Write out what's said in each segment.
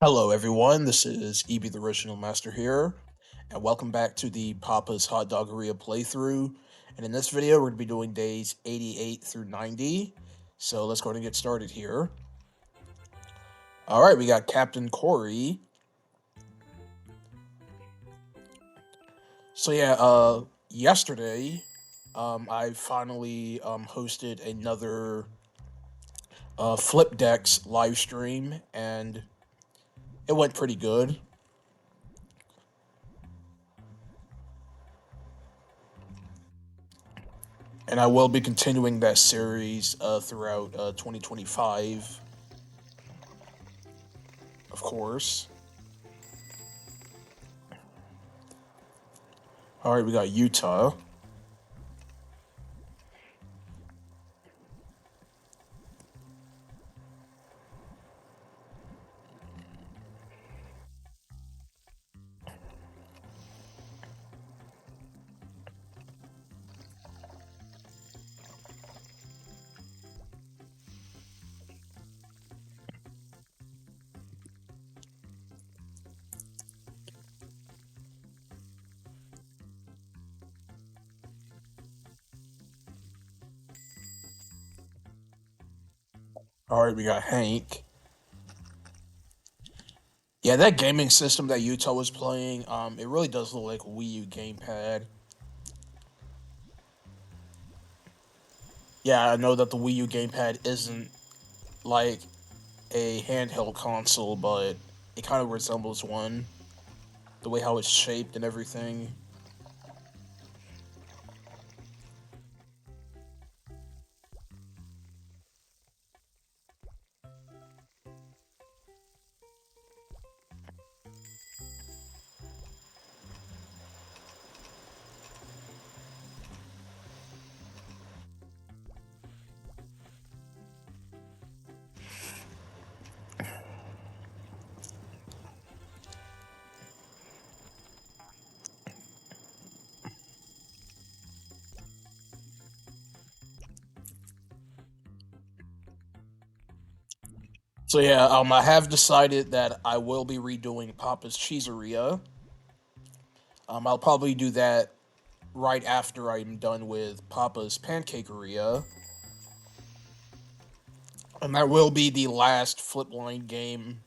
Hello, everyone. This is EB the Original Master here, and welcome back to the Papa's Hot Doggeria playthrough. And in this video, we're going to be doing days 88 through 90. So let's go ahead and get started here. All right, we got Captain Corey. So yeah, yesterday, I finally hosted another Flip Decks live stream, and it went pretty good. And I will be continuing that series throughout 2025, of course. All right, we got Utah. All right, we got Hank. Yeah, that gaming system that Utah was playing, it really does look like a Wii U gamepad. Yeah, I know that the Wii U gamepad isn't like a handheld console, but it kind of resembles one. The way how it's shaped and everything. So yeah, I have decided that I will be redoing Papa's Cheeseria. I'll probably do that right after I'm done with Papa's Pancakeria. And that will be the last Flipline game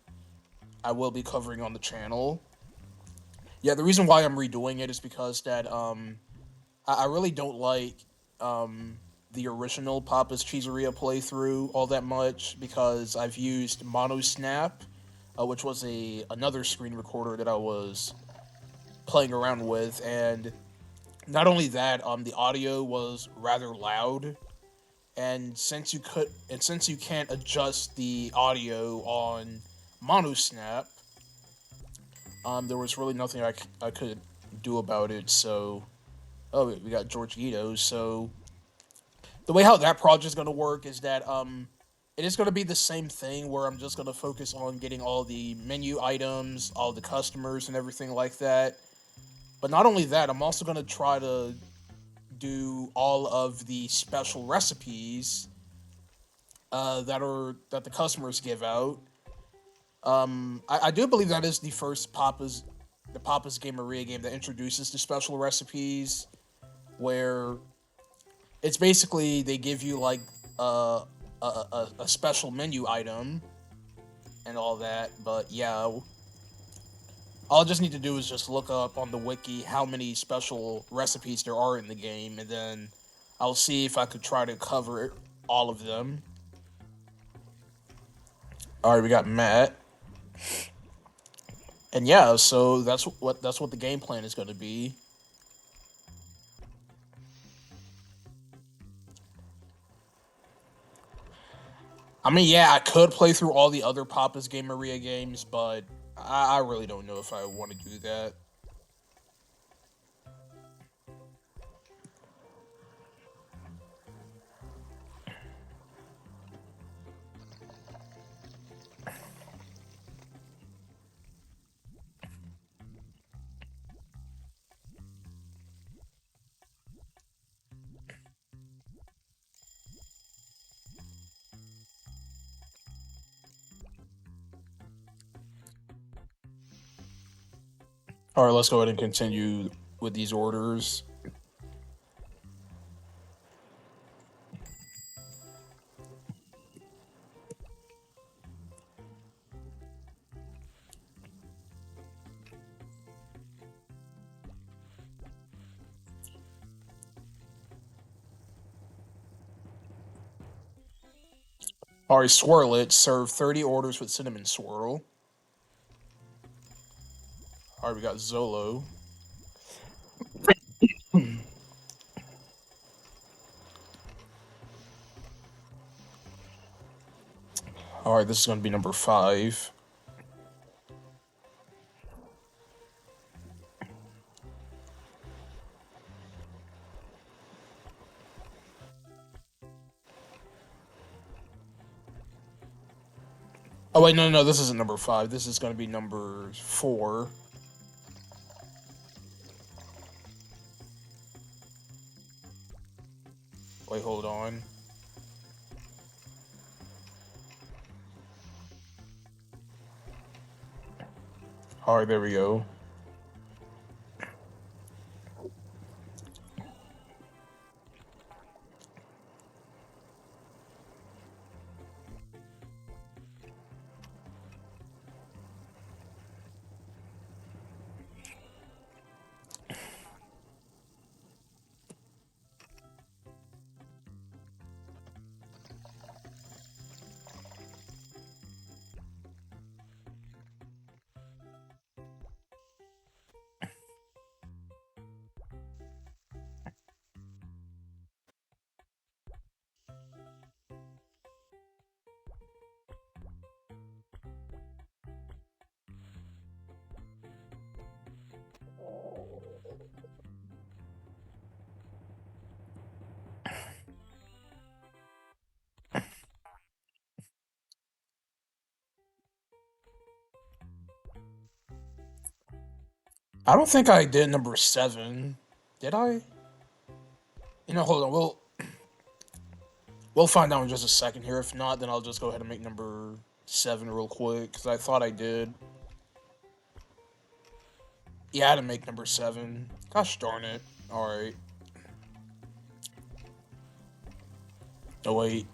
I will be covering on the channel. Yeah, the reason why I'm redoing it is because that I really don't like the original Papa's Cheeseria playthrough all that much because I've used Mono Snap, which was a another screen recorder that I was playing around with, and not only that, the audio was rather loud, and since you can't adjust the audio on Mono Snap, there was really nothing I could do about it. So, oh, we got George Guido. So the way how that project is going to work is that it is going to be the same thing where I'm just going to focus on getting all the menu items, all the customers, and everything like that. But not only that, I'm also going to try to do all of the special recipes that the customers give out. I do believe that is the first Papa's Game Maria game that introduces the special recipes, where it's basically they give you like a special menu item and all that. But yeah, all I just need to do is just look up on the wiki how many special recipes there are in the game, and then I'll see if I could try to cover all of them. All right, we got Matt, and yeah, so that's what the game plan is going to be. I mean, yeah, I could play through all the other Papa's Game Maria games, but I really don't know if I want to do that. All right, let's go ahead and continue with these orders. All right, swirl it. Serve 30 orders with cinnamon swirl. All right, we got Zolo. All right, this is going to be number 5. Oh wait, no, this isn't number 5. This is going to be number 4. Wait, hold on. All right, there we go. I don't think I did number 7. Did I? Hold on. We'll find out in just a second here. If not, then I'll just go ahead and make number 7 real quick because I thought I did. Yeah, I had to make number 7. Gosh darn it. All right. Oh wait.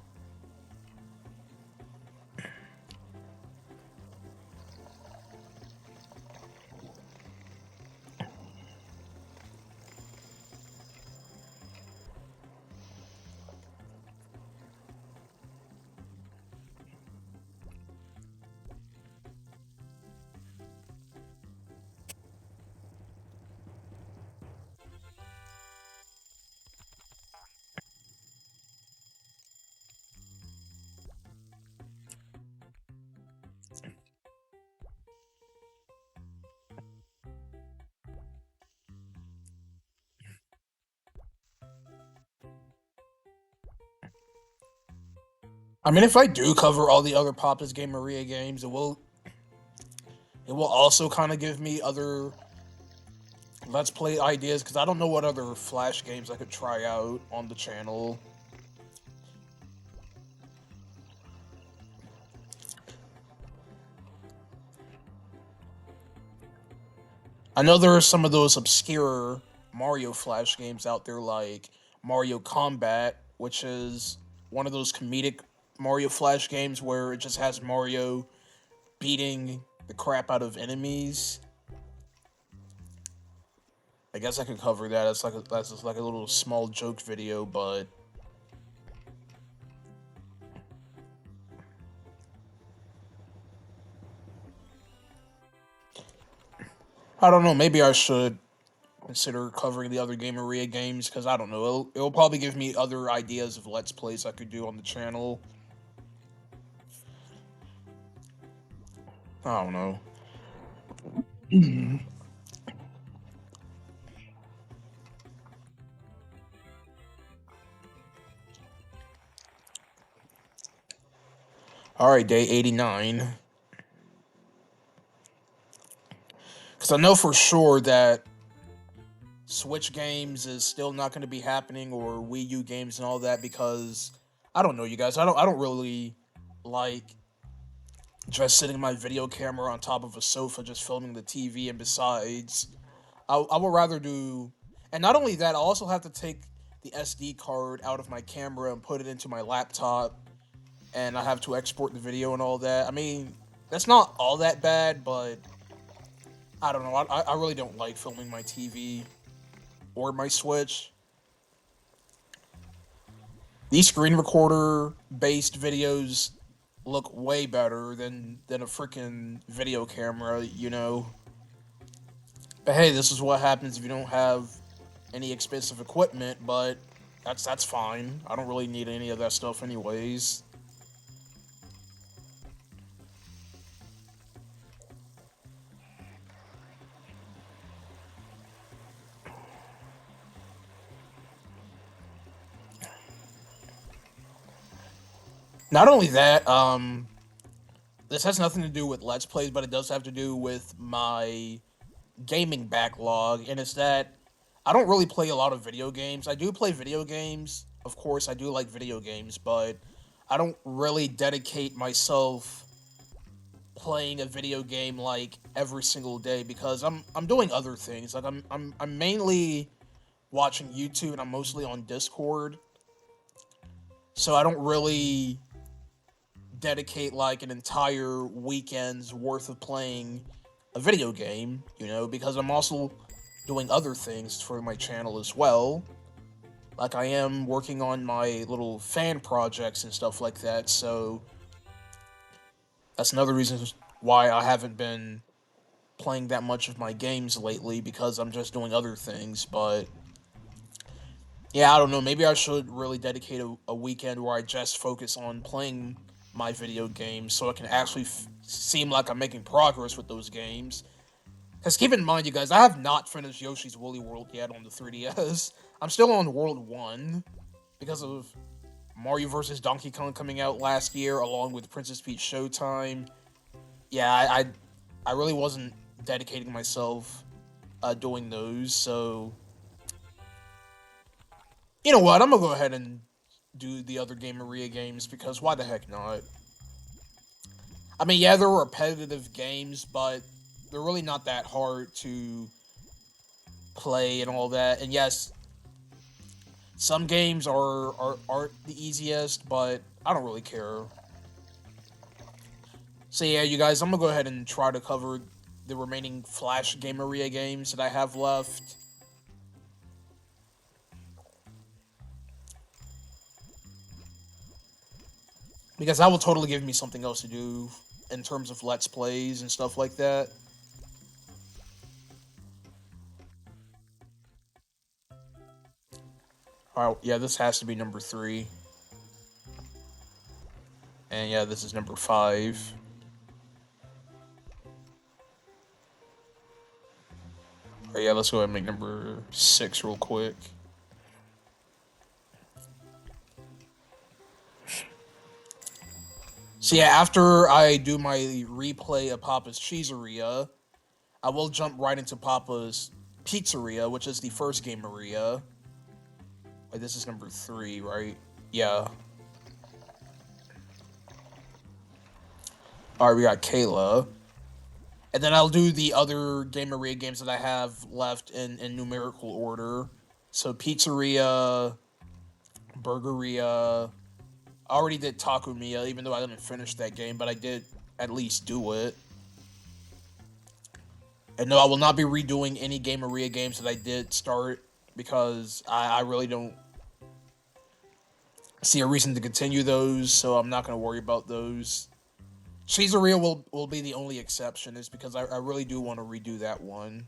I mean, if I do cover all the other Papa's Game Maria games, it will also kind of give me other Let's Play ideas because I don't know what other Flash games I could try out on the channel. I know there are some of those obscure Mario Flash games out there, like Mario Combat, which is one of those comedic Mario Flash games where it just has Mario beating the crap out of enemies. I guess I could cover that. That's just like a little small joke video, but I don't know. Maybe I should consider covering the other Gameria games because I don't know. It'll probably give me other ideas of Let's Plays I could do on the channel. I don't know. All right, day 89. Because I know for sure that Switch games is still not going to be happening, or Wii U games and all that, because I don't know, you guys. I don't really like just sitting my video camera on top of a sofa, just filming the TV. And besides, I would rather do, and not only that, I also have to take the SD card out of my camera and put it into my laptop, and I have to export the video and all that. I mean, that's not all that bad, but I don't know. I really don't like filming my TV or my Switch. These screen recorder based videos look way better than a freaking video camera, you know. But hey, this is what happens if you don't have any expensive equipment, but that's fine. I don't really need any of that stuff anyways. Not only that, this has nothing to do with Let's Plays, but it does have to do with my gaming backlog, and it's that I don't really play a lot of video games. I do play video games, of course, I do like video games, but I don't really dedicate myself playing a video game like every single day because I'm doing other things. Like I'm mainly watching YouTube and I'm mostly on Discord. So I don't really dedicate like an entire weekend's worth of playing a video game, you know, because I'm also doing other things for my channel as well. Like I am working on my little fan projects and stuff like that, so that's another reason why I haven't been playing that much of my games lately because I'm just doing other things, but yeah, I don't know, maybe I should really dedicate a weekend where I just focus on playing my video games so I can actually seem like I'm making progress with those games. Because keep in mind, you guys, I have not finished Yoshi's Woolly World yet on the 3DS. I'm still on World 1 because of Mario vs. Donkey Kong coming out last year, along with Princess Peach Showtime. Yeah, I really wasn't dedicating myself doing those, so you know what? I'm gonna go ahead and do the other Game Maria games because why the heck not? I mean, yeah, they're repetitive games, but they're really not that hard to play and all that. And yes, some games aren't the easiest, but I don't really care. So yeah, you guys, I'm gonna go ahead and try to cover the remaining Flash Game Maria games that I have left. Because that will totally give me something else to do in terms of Let's Plays and stuff like that. Alright, yeah, this has to be number 3. And yeah, this is number 5. Alright, yeah, let's go ahead and make number 6 real quick. So yeah, after I do my replay of Papa's Cheeseria, I will jump right into Papa's Pizzeria, which is the first Game Maria. Wait, this is number 3, right? Yeah. Alright, we got Kayla. And then I'll do the other Game Maria games that I have left in numerical order. So Pizzeria, Burgeria. I already did Taco Mia, even though I didn't finish that game, but I did at least do it. And no, I will not be redoing any Game Maria games that I did start because I really don't see a reason to continue those, so I'm not going to worry about those. Cheeseria will be the only exception, is because I really do want to redo that one.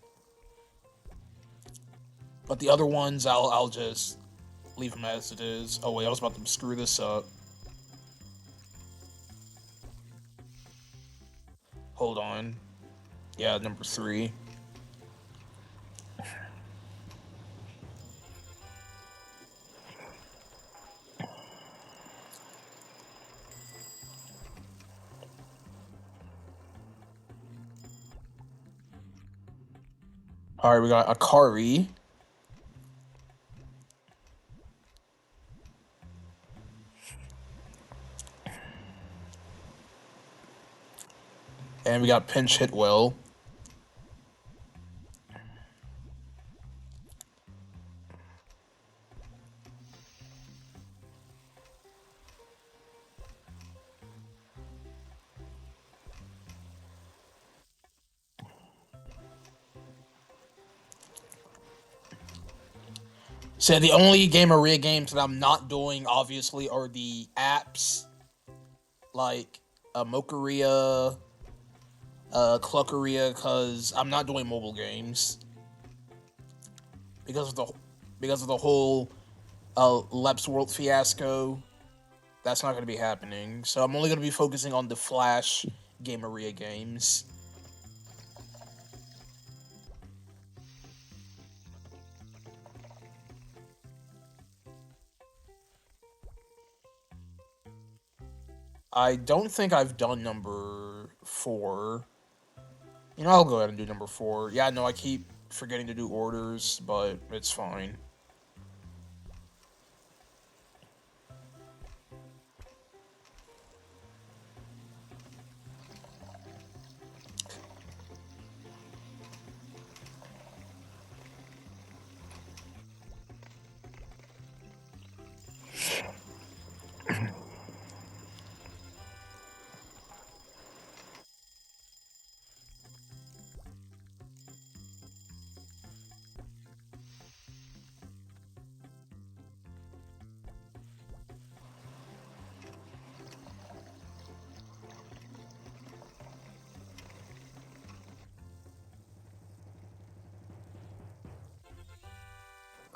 But the other ones, I'll just leave them as it is. Oh wait, I was about to screw this up. Hold on. Yeah, number 3. Alright, we got Akari. And we got Pinch Hit Will. So the only Gameria games that I'm not doing, obviously, are the apps like Mokeria, Cluckeria, because I'm not doing mobile games because of the whole Leps World fiasco. That's not going to be happening. So I'm only going to be focusing on the Flash Gameria games. I don't think I've done number 4. You know, I'll go ahead and do number 4. Yeah, no, I keep forgetting to do orders, but it's fine.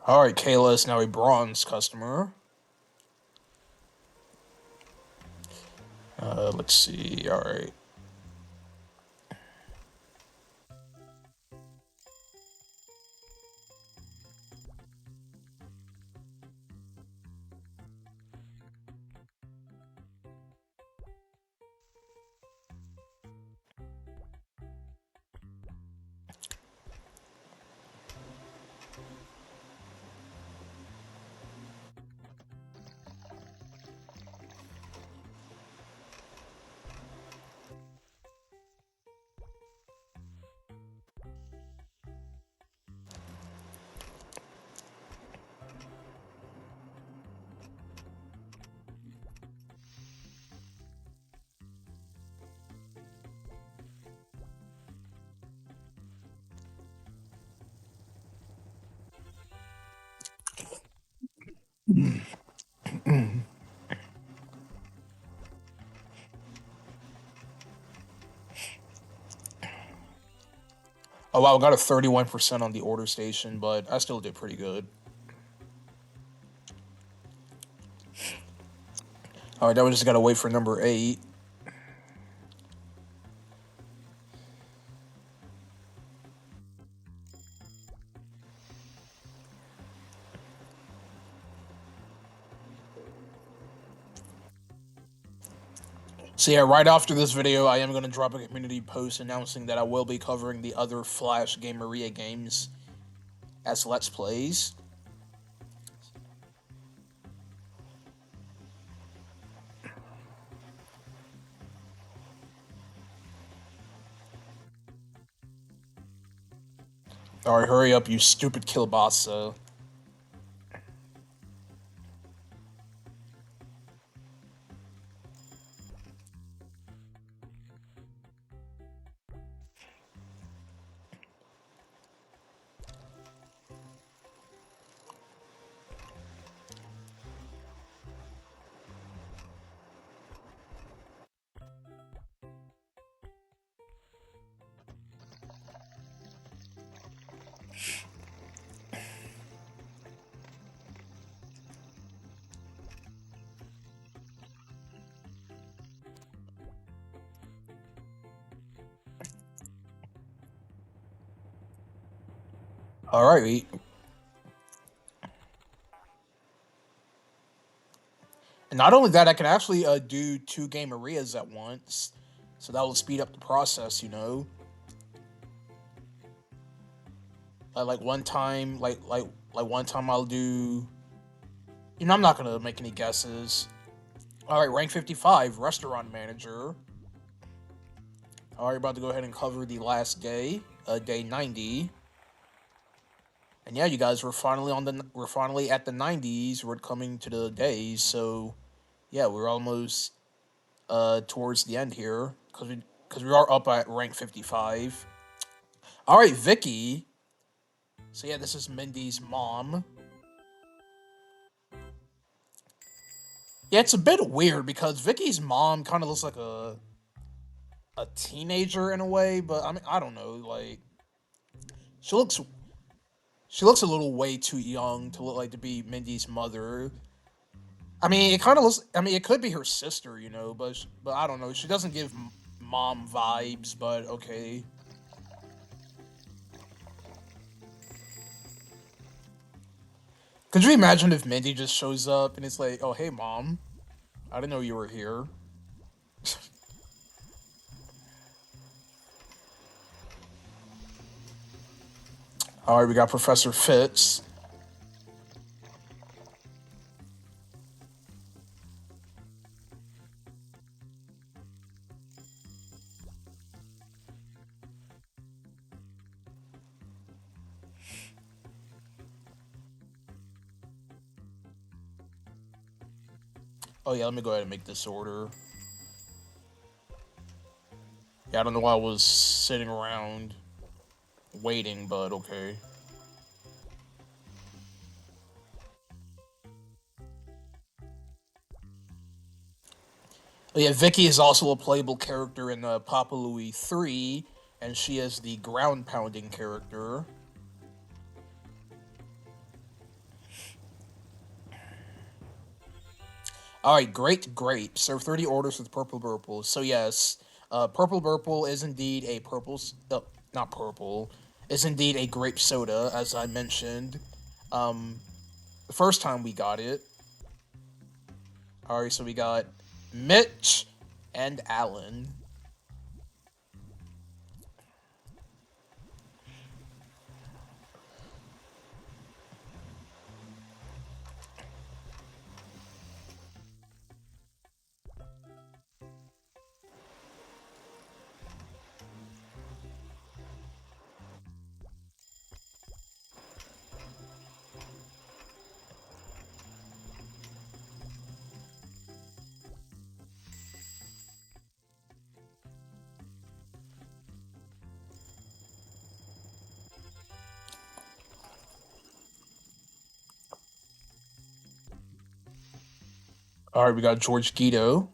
Alright, Kayla is now a bronze customer. Let's see. Alright. Oh wow, I got a 31% on the order station, but I still did pretty good. Alright, now we just gotta wait for number 8. So yeah, right after this video, I am going to drop a community post announcing that I will be covering the other Flash Gameria games as Let's Plays. Alright, hurry up, you stupid Kilbasa. Alright. And not only that, I can actually do 2 Gamerias at once. So that will speed up the process, you know? Like one time, like one time I'll do... You know, I'm not gonna make any guesses. Alright, rank 55, restaurant manager. All right, about to go ahead and cover the last day, day 90. And yeah, you guys, we're finally at the 90s. We're coming to the days, so yeah, we're almost towards the end here because we are up at rank 55. All right, Vicky. So yeah, this is Mindy's mom. Yeah, it's a bit weird because Vicky's mom kind of looks like a teenager in a way, but I mean, I don't know, like she looks she looks a little way too young to look like to be Mindy's mother. I mean, it kind of looks. I mean, it could be her sister, but I don't know. She doesn't give mom vibes, but okay. Could you imagine if Mindy just shows up and it's like, "Oh, hey, mom, I didn't know you were here." All right, we got Professor Fitz. Oh yeah, let me go ahead and make this order. Yeah, I don't know why I was sitting around waiting, but okay. Oh yeah, Vicky is also a playable character in Papa Louie 3, and she is the ground pounding character. All right, great grape. Serve 30 orders with purple purple. So yes, purple purple is indeed a not purple, is indeed a grape soda, as I mentioned. Um, the first time we got it. All right, so we got Mitch and Alan. All right, we got George Guido.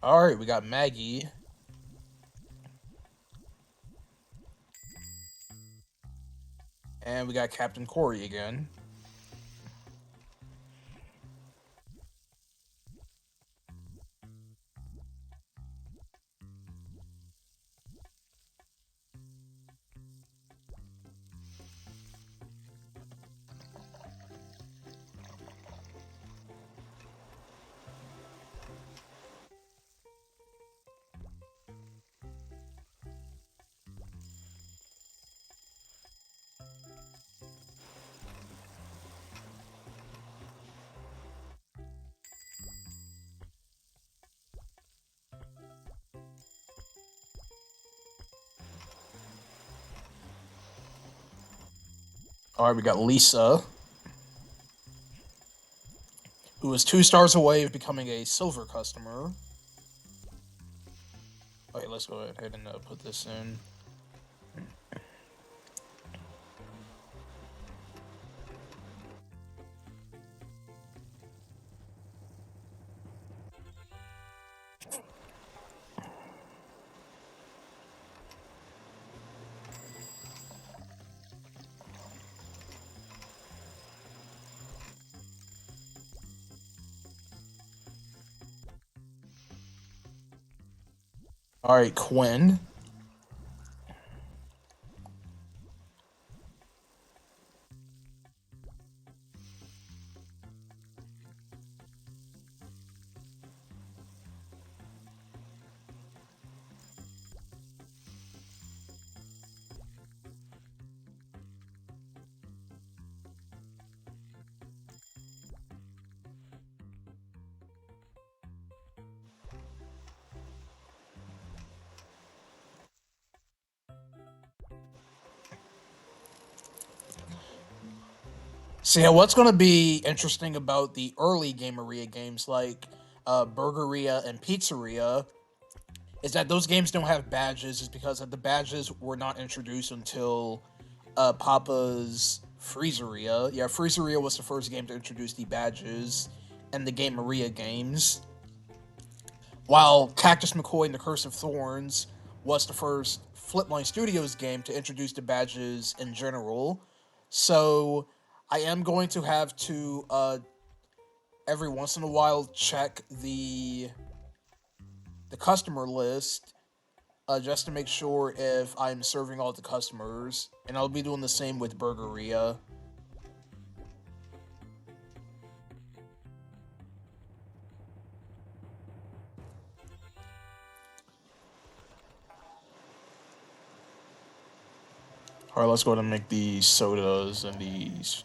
All right, we got Maggie, and we got Captain Corey again. All right, we got Lisa, who is 2 stars away of becoming a silver customer. Okay, let's go ahead and put this in. All right, Quinn. So yeah, what's going to be interesting about the early Gameria games like Burgeria and Pizzeria is that those games don't have badges, is because the badges were not introduced until Papa's Freezeria. Yeah, Freezeria was the first game to introduce the badges and the Gameria games, while Cactus McCoy and the Curse of Thorns was the first Flipline Studios game to introduce the badges in general. So I am going to have to every once in a while check the customer list just to make sure if I'm serving all the customers, and I'll be doing the same with Burgeria. All right, let's go ahead and make these sodas and these.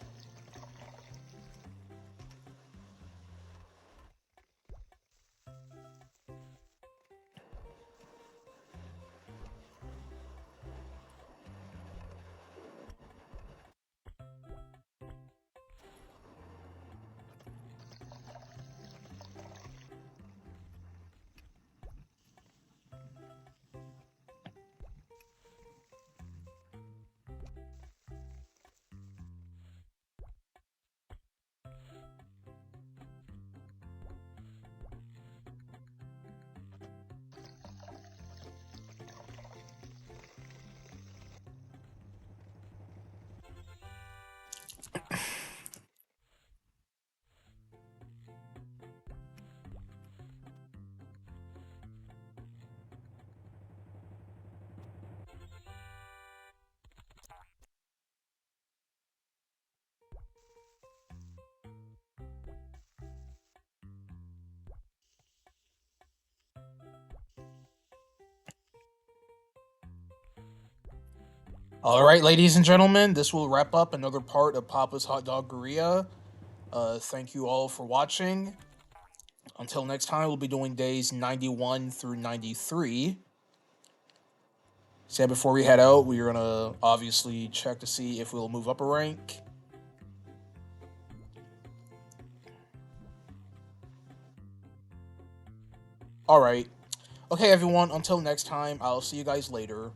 All right, ladies and gentlemen, this will wrap up another part of Papa's Hot Doggeria. Thank you all for watching. Until next time, we'll be doing days 91 through 93. So, yeah, before we head out, we're gonna obviously check to see if we'll move up a rank. All right. Okay, everyone. Until next time, I'll see you guys later.